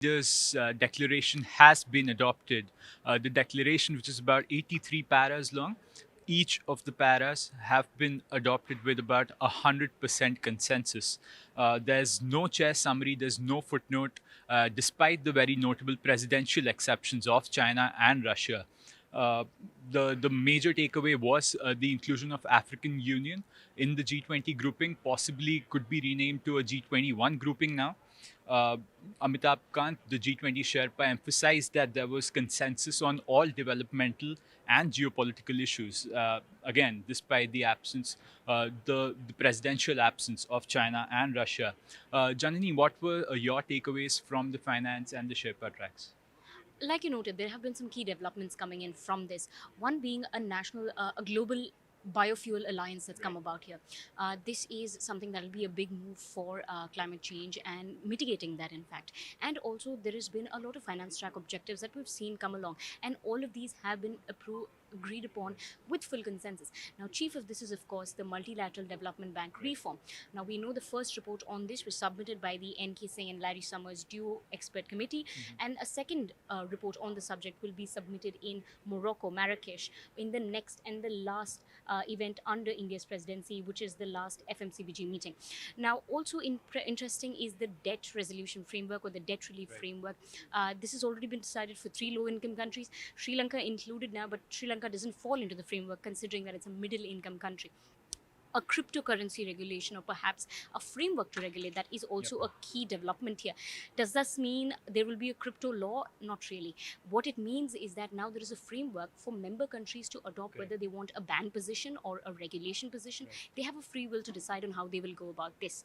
This declaration has been adopted. The declaration, which is about 83 paras long, each of the paras have been adopted with about 100% consensus. There's no chair summary, there's no footnote, despite the very notable presidential exceptions of China and Russia. Uh, the major takeaway was the inclusion of African Union in the G20 grouping, possibly could be renamed to a G21 grouping now. Uh, Amitabh Kant, the G20 Sherpa, emphasized that there was consensus on all developmental and geopolitical issues. Again, despite the absence, the presidential absence of China and Russia. Janani, what were your takeaways from the finance and the Sherpa tracks? Like you noted, there have been some key developments coming in from this. One being a global biofuel alliance that's come about here. This is something that will be a big move for climate change and mitigating that, in fact. And also, there has been a lot of finance track objectives that we've seen come along, and all of these have been agreed upon with full consensus. Now, chief of this is, of course, the Multilateral Development Bank reform. Now, we know the first report on this was submitted by the N.K. Singh and Larry Summers duo expert committee, and a second report on the subject will be submitted in Morocco, Marrakesh, in the next and the last event under India's presidency, which is the last FMCBG meeting. Now, also interesting is the debt resolution framework or the debt relief framework. This has already been decided for 3 low-income countries, Sri Lanka included now, but Sri Lanka doesn't fall into the framework considering that it's a middle-income country. A cryptocurrency regulation or perhaps a framework to regulate that is also a key development here. Does this mean there will be a crypto law? Not really. What it means is that now there is a framework for member countries to adopt whether they want a ban position or a regulation position. They have a free will to decide on how they will go about this.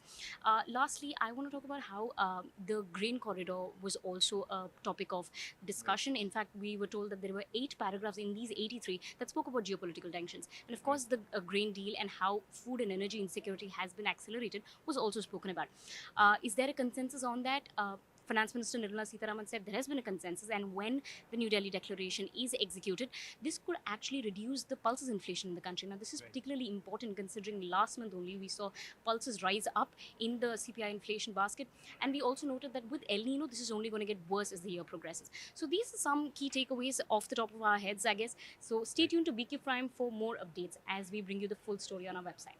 Lastly, I want to talk about how the grain corridor was also a topic of discussion. In fact, we were told that there were 8 paragraphs in these 83 that spoke about geopolitical tensions. And of course, the grain deal and how food and energy insecurity has been accelerated was also spoken about. Is there a consensus on that? Finance Minister Nirmala Sitharaman said there has been a consensus, and when the New Delhi Declaration is executed, this could actually reduce the pulses inflation in the country. Now, this is particularly important considering last month only we saw pulses rise up in the CPI inflation basket, and we also noted that with El Nino, this is only going to get worse as the year progresses. So these are some key takeaways off the top of our heads, I guess. So stay tuned to BQ Prime for more updates as we bring you the full story on our website.